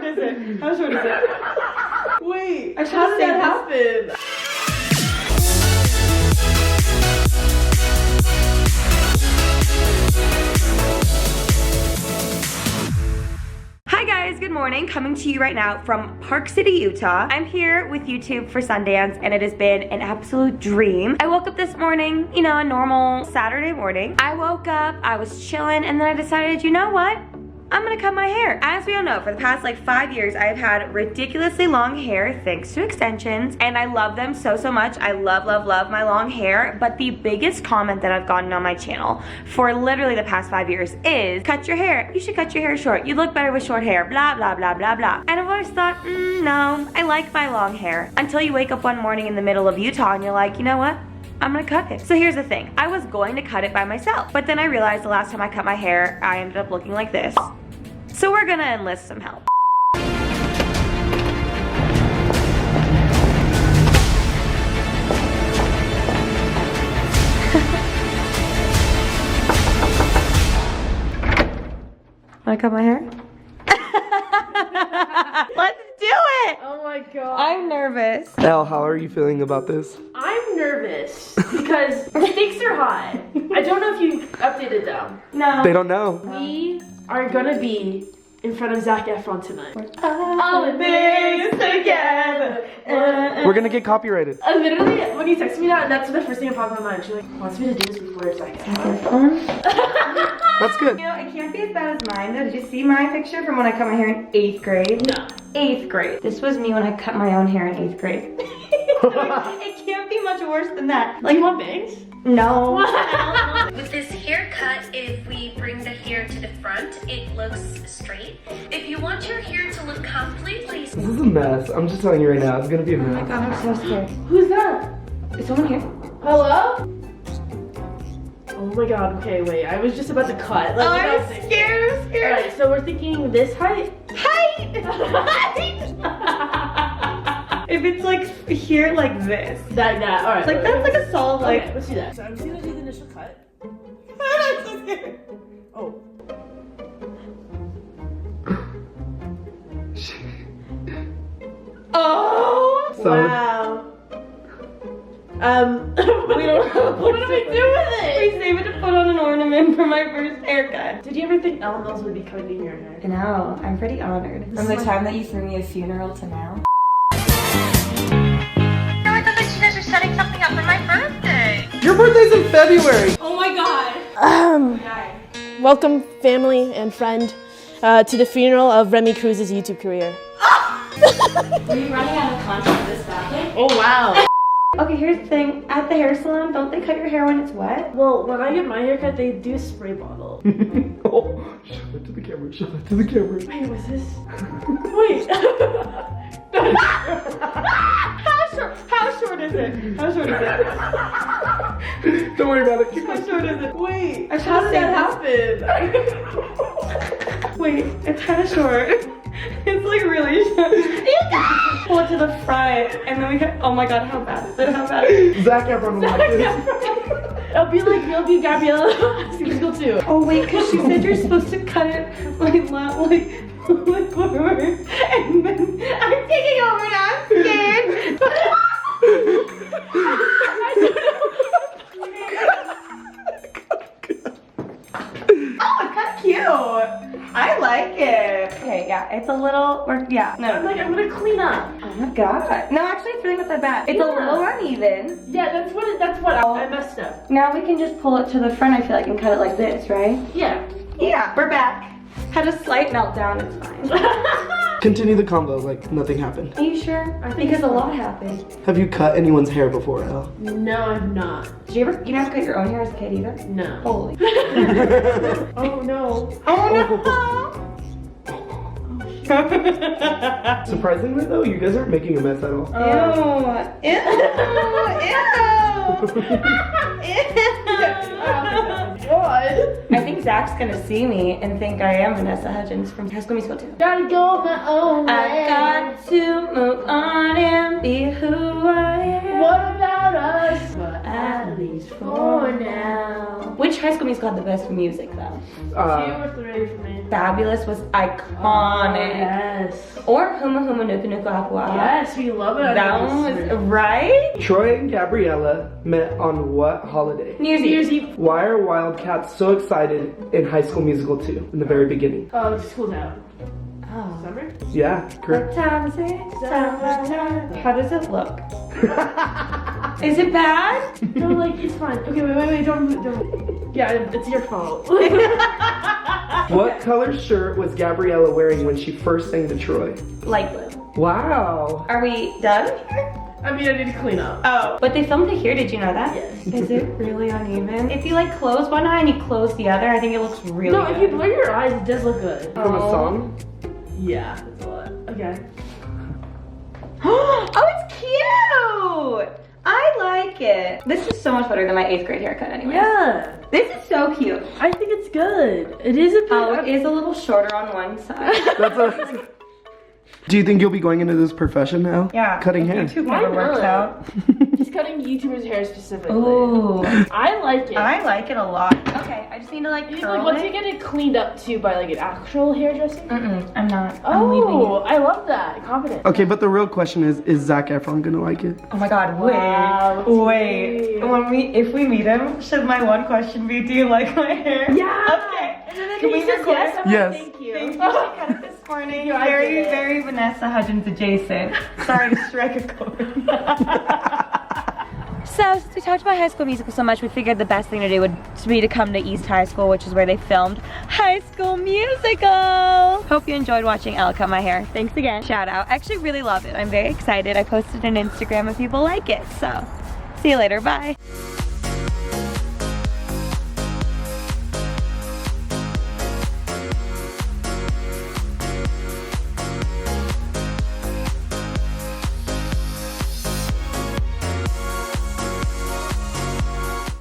is it? How short is it? Wait, I how did that happen? Hi guys, good morning. Coming to you right now from Park City, Utah. I'm here with YouTube for Sundance and it has been an absolute dream. I woke up this morning, you know, a normal Saturday morning. I woke up, I was chilling, and then I decided, you know what? I'm gonna cut my hair. As we all know, for the past like 5 years, I've had ridiculously long hair thanks to extensions, and I love them so much. I love my long hair, but the biggest comment that I've gotten on my channel for literally the past 5 years is, cut your hair. You should cut your hair short. You look better with short hair, blah, blah, blah, blah, blah. And I've always thought, no, I like my long hair. Until you wake up one morning in the middle of Utah and you're like, you know what? I'm gonna cut it. So here's the thing. I was going to cut it by myself, but then I realized the last time I cut my hair, I ended up looking like this. So we're gonna enlist some help. Wanna cut my hair? Let's do it! Oh my god. I'm nervous. Elle, how are you feeling about this? I'm nervous because the stakes are high. I don't know if you updated them. No. They don't know. We are gonna be in front of Zac Efron tonight. All the things together. We're gonna get copyrighted. Literally, when you texted me that, that's the first thing that popped in my mind. She like wants me to do this before Zac Efron. That's good. You know, it can't be as bad as mine though. Did you see my picture from when I cut my hair in 8th grade? No. 8th grade. This was me when I cut my own hair in 8th grade. It can't be much worse than that. Like, you want bangs? No. With this haircut, if we bring the hair to the front, it looks straight. If you want your hair to look completely... This is a mess. I'm just telling you right now. It's gonna be a Oh my mess. god, I'm so scared. Who's that? Is someone here? Hello? Oh my god, okay, wait. I was just about to cut. Like, I'm scared, I'm scared. Alright, so we're thinking this height? Height! If it's like here, like this. That, alright. Like that's like a solid, like... Okay, let's do that. So I'm just gonna do the initial cut. I'm so scared. Oh. Oh! So, Wow. We don't know. What do we do with it? We save it to put on an ornament for my first haircut. Did you ever think Elle Mills would be cutting your hair? No, I'm pretty honored. From the time that you threw me a funeral to now. I thought that you guys were setting something up for my birthday. your birthday's in February. Oh my god! Welcome, family and friend, to the funeral of Remy Cruz's YouTube career. Are you running out of content this badly? Oh wow. Okay, here's the thing. At the hair salon, don't they cut your hair when it's wet? Well, when I get my haircut, they do a spray bottle. Oh, show it to the camera. Show it to the camera. Wait, what's this? Wait. How short is it? How short is it? Don't worry about it. Keep How going. short is it? Wait, How did that happen? Wait, it's kind of short. It's like really short. Pull it to the front, and then we can. Oh my god, how bad is it? How bad is it? Zac Efron will like this. It'll be Gabriella musical too. Oh wait, because she said you're supposed to cut it like forward, and then I'm taking over now. I'm scared. Oh, it's kind of cute. I like it. Okay, yeah, it's a little, yeah, no. I'm gonna clean up. Oh my god. No, actually, it's really not that bad. It's a little uneven. Yeah, that's what I messed up. Now we can just pull it to the front, I feel like, and cut it like this, right? Yeah. Yeah, we're back. Had a slight meltdown, it's fine. Continue the combo like nothing happened. Are you sure? Because a lot happened. Have you cut anyone's hair before, Elle? No, I'm not. Did you never cut your own hair as a kid either? No. Holy. Oh no. Oh no! Surprisingly though, you guys aren't making a mess at all. Ew. God. I think Zach's gonna see me and think I am Vanessa Hudgens from High School Musical 2. Gotta go my own way. I got to move on and be who I am. What about us? What I At least for now. Which High School Musical had the best music though? 2 or 3 for me. Fabulous was iconic. Yes. Or Huma Huma Nuka Nuka Apua. Yes, we love it. That one was right. Troy and Gabriella met on what holiday? New Year's Eve. Why are Wildcats so excited in High School Musical 2 in the very beginning? Oh, school's out. Oh. Summer? Yeah, What correct. time is it? Summertime. How does it look? Is it bad? No, like, it's fine. Okay, wait, don't. Yeah, it's your fault. What color shirt was Gabriella wearing when she first sang to Troy? Light blue. Wow. Are we done here? I mean, I need to clean up. Oh. But they filmed it here, did you know that? Yes. Is it really uneven? If you like close one eye and you close the other, I think it looks really No, good. if you blur your eyes, it does look good. From a Oh. song? Yeah, that's a lot. Okay. Oh, it's cute! I like it. This is so much better than my 8th grade haircut anyway. Yeah, This is so cute. I think it's good. It is a bit. Oh, it is a little shorter on one side. Do you think you'll be going into this profession now? Yeah. Cutting hair. YouTube Why never works not? out. He's cutting YouTubers' hair specifically. Ooh. I like it. I like it a lot. Okay, I just need to like You curl like once you it. get it cleaned up too by like an actual hairdresser. I'm not. I'm leaving Oh, it. I love that. Confident. Okay, but the real question is Zac Efron gonna like it? Oh my god, wait. Wow, Wait. If we meet him, should my one question be, do you like my hair? Yeah. Okay. And then Can he we says record? yes. I'm Yes. Like, thank you. Thank you. I cut it this morning. You, I Very, did it. very Vanessa Hudgens adjacent. Sorry to strike a chord. So, since we talked about High School Musical so much, we figured the best thing to do would be to come to East High School, which is where they filmed High School Musical. Hope you enjoyed watching Elle cut my hair. Thanks again. Shout out. I actually really love it. I'm very excited. I posted on Instagram if people like it. So, see you later. Bye.